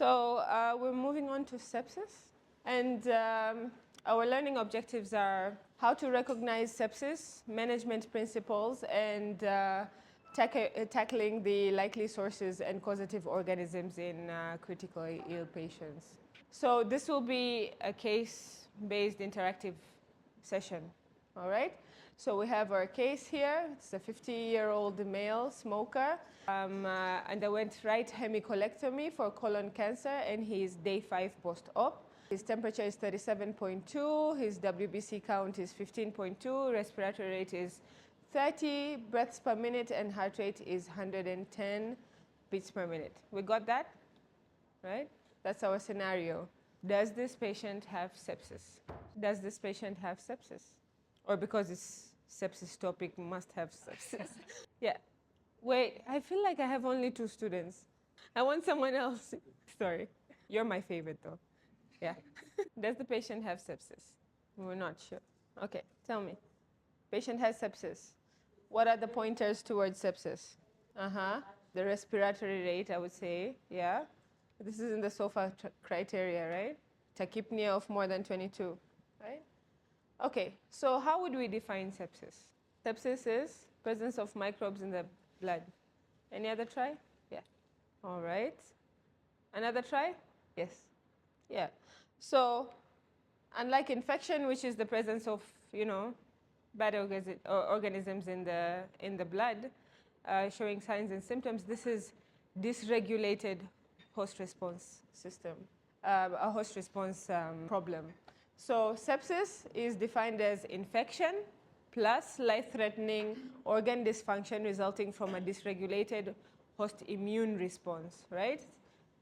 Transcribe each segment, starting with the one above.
So we're moving on to sepsis. And our learning objectives are how to recognize sepsis, management principles, and tackling the likely sources and causative organisms in critically ill patients. So this will be a case-based interactive session, all right? So we have our case here. It's a 50-year-old male smoker, underwent right hemicolectomy for colon cancer, and he is day 5 post-op. His temperature is 37.2, his WBC count is 15.2, respiratory rate is 30 breaths per minute, and heart rate is 110 beats per minute. We got that, right? That's our scenario. Does this patient have sepsis? Does this patient have sepsis? Or because it's sepsis topic, must have sepsis. Yeah. Wait, I feel like I have only 2 students. I want someone else. Sorry. You're my favorite, though. Yeah. Does the patient have sepsis? We're not sure. Okay, tell me. Patient has sepsis. What are the pointers towards sepsis? The respiratory rate, I would say. Yeah. This is in the SOFA criteria, right? Tachypnea of more than 22, right? Okay, so how would we define sepsis? Sepsis is presence of microbes in the blood. Any other try? Yeah. All right. Another try? Yes. Yeah. So unlike infection, which is the presence of, bad organisms in the blood, showing signs and symptoms, this is dysregulated host response system, a host response problem. So sepsis is defined as infection plus life-threatening organ dysfunction resulting from a dysregulated host immune response, right?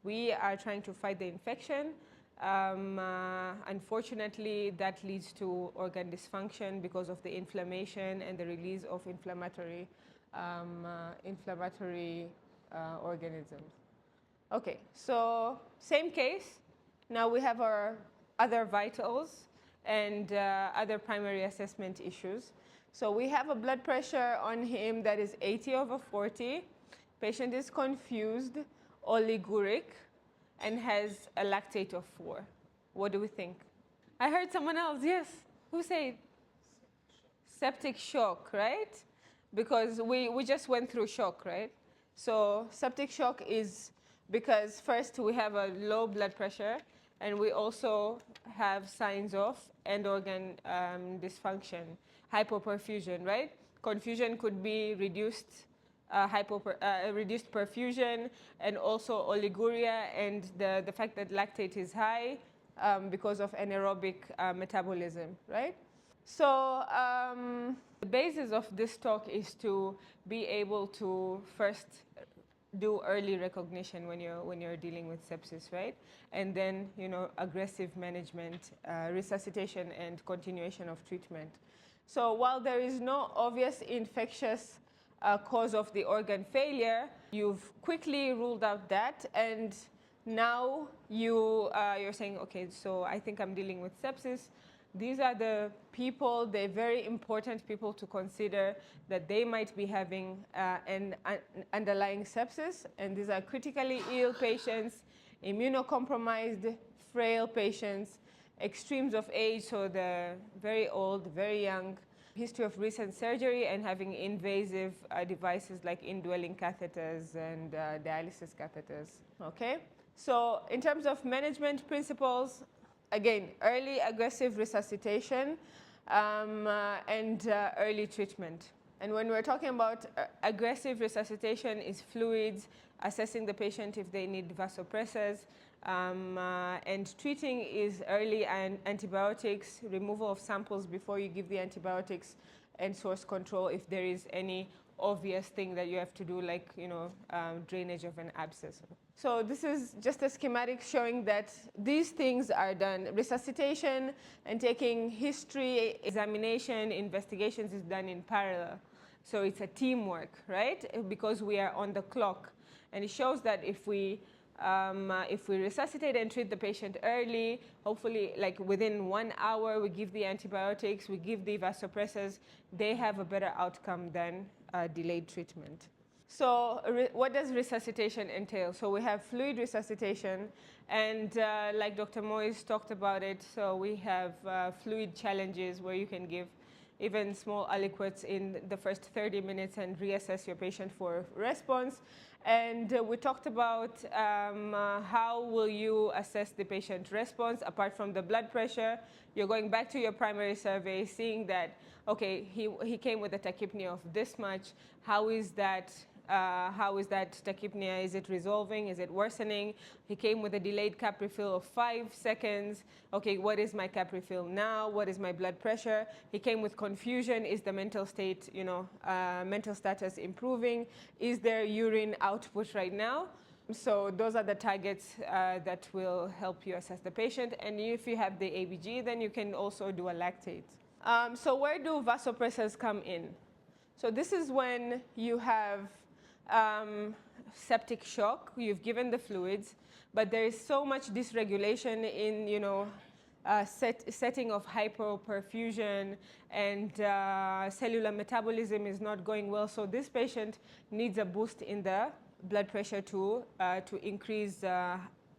We are trying to fight the infection. Unfortunately, that leads to organ dysfunction because of the inflammation and the release of inflammatory organisms. Okay, so same case. Now we have our other vitals and other primary assessment issues. So we have a blood pressure on him that is 80/40. Patient is confused, oliguric, and has a lactate of 4. What do we think? I heard someone else, yes. Who said? Septic shock, right? Because we just went through shock, right? So septic shock is because first we have a low blood pressure, and we also have signs of end organ dysfunction, hypoperfusion, right? Confusion could be reduced reduced perfusion, and also oliguria, and the fact that lactate is high because of anaerobic metabolism, right? So the basis of this talk is to be able to first do early recognition when you're dealing with sepsis, right? And then, aggressive management, resuscitation, and continuation of treatment. So while there is no obvious infectious cause of the organ failure, you've quickly ruled out that, and now you're saying, okay, so I think I'm dealing with sepsis. These are the people, they're very important people to consider that they might be having an underlying sepsis, and these are critically ill patients, immunocompromised, frail patients, extremes of age, so the very old, very young, history of recent surgery, and having invasive devices like indwelling catheters and dialysis catheters, okay? So in terms of management principles, again, early aggressive resuscitation and early treatment. And when we're talking about aggressive resuscitation, is fluids, assessing the patient if they need vasopressors, and treating is early antibiotics, removal of samples before you give the antibiotics, and source control if there is any obvious thing that you have to do, like drainage of an abscess. So this is just a schematic showing that these things are done. Resuscitation and taking history, examination, investigations is done in parallel. So it's a teamwork, right? Because we are on the clock. And it shows that if we resuscitate and treat the patient early, hopefully like within 1 hour, we give the antibiotics, we give the vasopressors, they have a better outcome than delayed treatment. So what does resuscitation entail? So we have fluid resuscitation, and like Dr. Moyes talked about it, so we have fluid challenges where you can give even small aliquots in the first 30 minutes and reassess your patient for response. And we talked about how will you assess the patient response apart from the blood pressure. You're going back to your primary survey, seeing that, okay, he came with a tachypnea of this much. How is that tachypnea? Is it resolving? Is it worsening? He came with a delayed cap refill of 5 seconds. Okay, what is my cap refill now? What is my blood pressure? He came with confusion. Is the mental state, mental status improving? Is there urine output right now? So those are the targets that will help you assess the patient. And if you have the ABG, then you can also do a lactate. So where do vasopressors come in? So this is when you have septic shock, you've given the fluids, but there is so much dysregulation in, setting of hypoperfusion, and cellular metabolism is not going well. So this patient needs a boost in the blood pressure to increase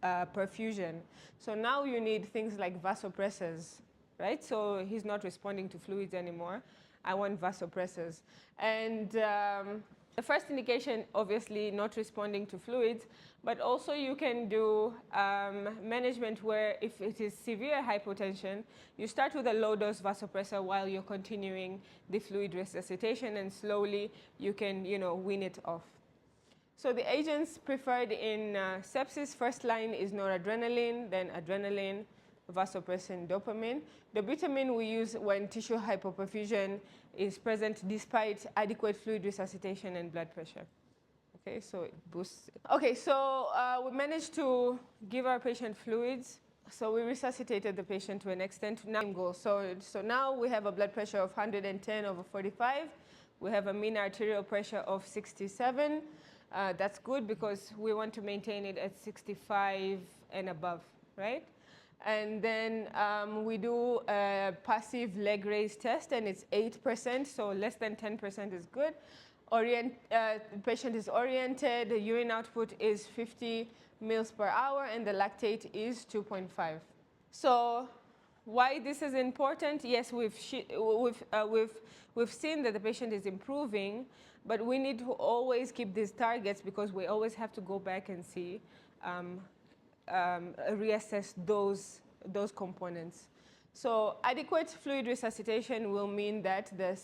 perfusion. So now you need things like vasopressors, right? So he's not responding to fluids anymore. I want vasopressors. And the first indication, obviously, not responding to fluids, but also you can do management where if it is severe hypotension, you start with a low-dose vasopressor while you're continuing the fluid resuscitation, and slowly you can, wean it off. So the agents preferred in sepsis, first line is noradrenaline, then adrenaline, vasopressin, dopamine. Dobutamine we use when tissue hypoperfusion is present despite adequate fluid resuscitation and blood pressure. Okay, so it boosts. Okay, so we managed to give our patient fluids. So we resuscitated the patient to an extent. Now goal. So now we have a blood pressure of 110/45. We have a mean arterial pressure of 67. That's good because we want to maintain it at 65 and above, right? And then we do a passive leg raise test, and it's 8%, so less than 10% is good. The patient is oriented, the urine output is 50 mils per hour, and the lactate is 2.5. So why this is important? Yes, we've seen that the patient is improving, but we need to always keep these targets because we always have to go back and see, reassess those components. So adequate fluid resuscitation will mean that the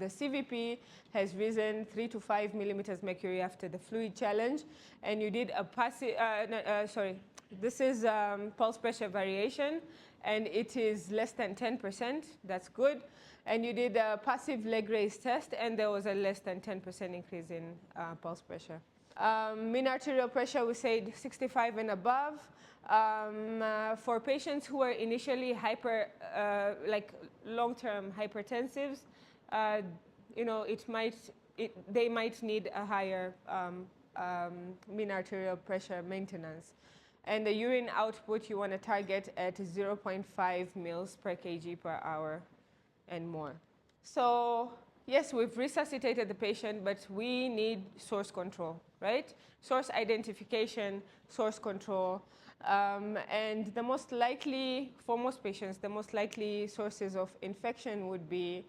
CVP has risen 3 to 5 millimeters mercury after the fluid challenge, and you did a passive, this is pulse pressure variation, and it is less than 10%, that's good. And you did a passive leg raise test, and there was a less than 10% increase in pulse pressure. Mean arterial pressure, we said 65 and above. For patients who are initially long-term hypertensives, they might need a higher mean arterial pressure maintenance. And the urine output you want to target at 0.5 mils per kg per hour and more. So yes, we've resuscitated the patient, but we need source control, right? Source identification, source control. And the most likely, for most patients, the most likely sources of infection would be,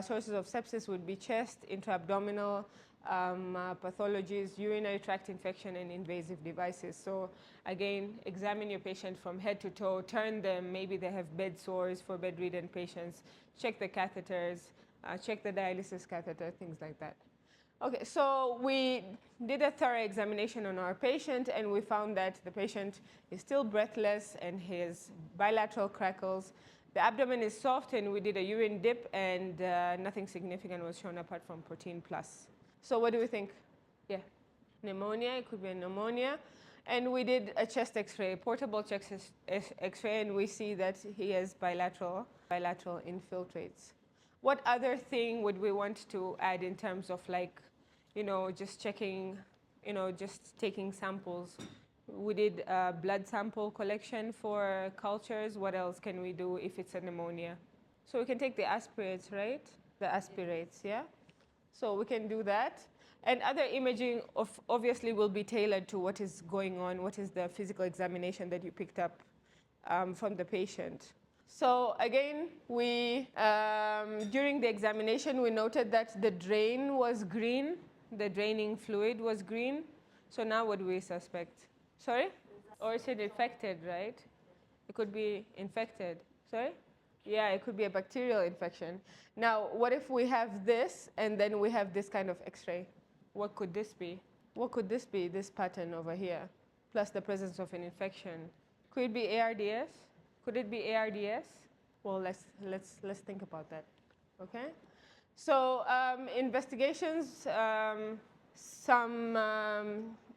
sources of sepsis would be chest, intra-abdominal pathologies, urinary tract infection, and invasive devices. So again, examine your patient from head to toe, turn them, maybe they have bed sores for bedridden patients, check the catheters, check the dialysis catheter, things like that. Okay, so we did a thorough examination on our patient, and we found that the patient is still breathless and has bilateral crackles. The abdomen is soft, and we did a urine dip, and nothing significant was shown apart from protein plus. So what do we think? Yeah, pneumonia, it could be a pneumonia. And we did a chest x-ray, portable chest x-ray, and we see that he has bilateral infiltrates. What other thing would we want to add in terms of just checking, just taking samples? We did blood sample collection for cultures. What else can we do if it's a pneumonia? So we can take the aspirates, right? The aspirates, yeah? So we can do that. And other imaging obviously will be tailored to what is going on, what is the physical examination that you picked up from the patient. So again, during the examination, we noted that the drain was green, the draining fluid was green. So now what do we suspect? Sorry? Or is it infected, right? It could be infected. Sorry? Yeah, it could be a bacterial infection. Now, what if we have this and then we have this kind of X-ray? What could this be? What could this be, this pattern over here, plus the presence of an infection? Could it be ARDS? Could it be ARDS? Well, let's think about that. Okay. So investigations, some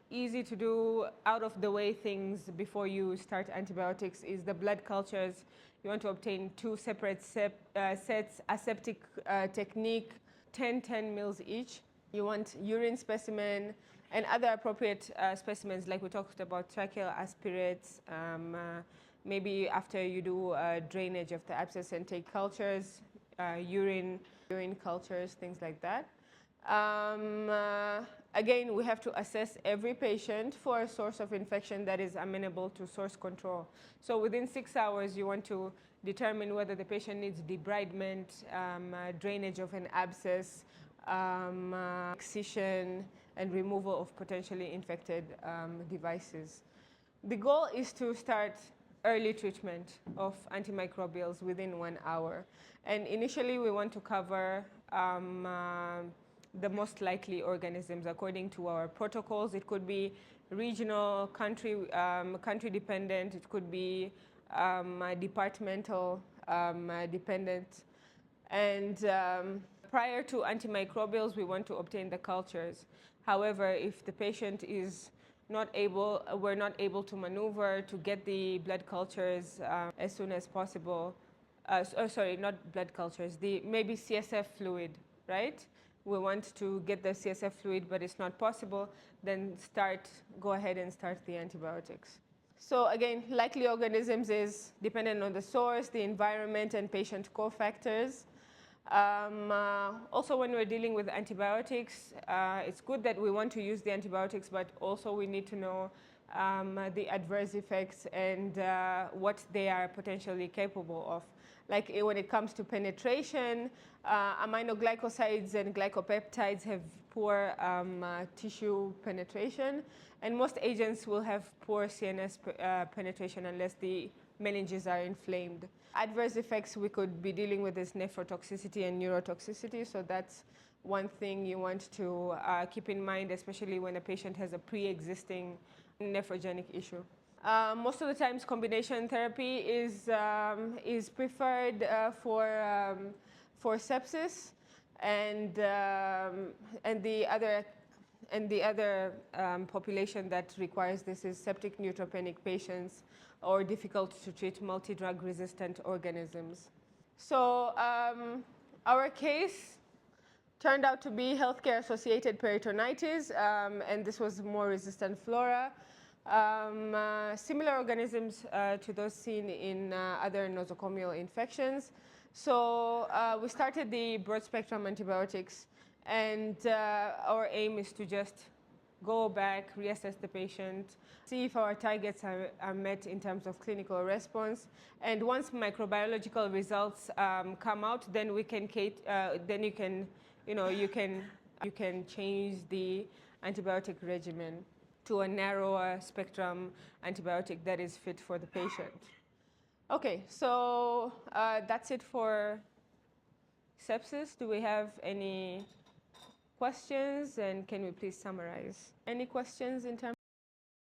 easy to do, out of the way things before you start antibiotics is the blood cultures. You want to obtain 2 separate sets, aseptic technique, 10 mils each. You want urine specimen and other appropriate specimens, like we talked about tracheal aspirates, maybe after you do drainage of the abscess and take cultures, urine cultures, things like that. Again, we have to assess every patient for a source of infection that is amenable to source control. So within 6 hours, you want to determine whether the patient needs debridement, drainage of an abscess, excision, and removal of potentially infected devices. The goal is to start early treatment of antimicrobials within 1 hour. And initially, we want to cover the most likely organisms according to our protocols. It could be regional, country dependent. It could be departmental dependent. And prior to antimicrobials, we want to obtain the cultures. However, if the patient is we're not able to maneuver to get the blood cultures as soon as possible. Sorry, not blood cultures, maybe CSF fluid, right? We want to get the CSF fluid, but it's not possible, then go ahead and start the antibiotics. So again, likely organisms is dependent on the source, the environment, and patient cofactors. Also, when we're dealing with antibiotics, it's good that we want to use the antibiotics, but also we need to know the adverse effects and what they are potentially capable of. Like when it comes to penetration, aminoglycosides and glycopeptides have poor tissue penetration, and most agents will have poor CNS penetration unless the meninges are inflamed. Adverse effects we could be dealing with is nephrotoxicity and neurotoxicity, so that's one thing you want to keep in mind, especially when a patient has a pre-existing nephrogenic issue. Most of the times, combination therapy is preferred for sepsis, and the other population that requires this is septic neutropenic patients or difficult to treat multi-drug resistant organisms. So our case turned out to be healthcare associated peritonitis, and this was more resistant flora. Similar organisms to those seen in other nosocomial infections. So we started the broad spectrum antibiotics, and our aim is to just go back, reassess the patient, see if our targets are met in terms of clinical response. And once microbiological results come out, then we can you can change the antibiotic regimen to a narrower spectrum antibiotic that is fit for the patient. Okay, so that's it for sepsis. Do we have any questions, and can we please summarize? Any questions in terms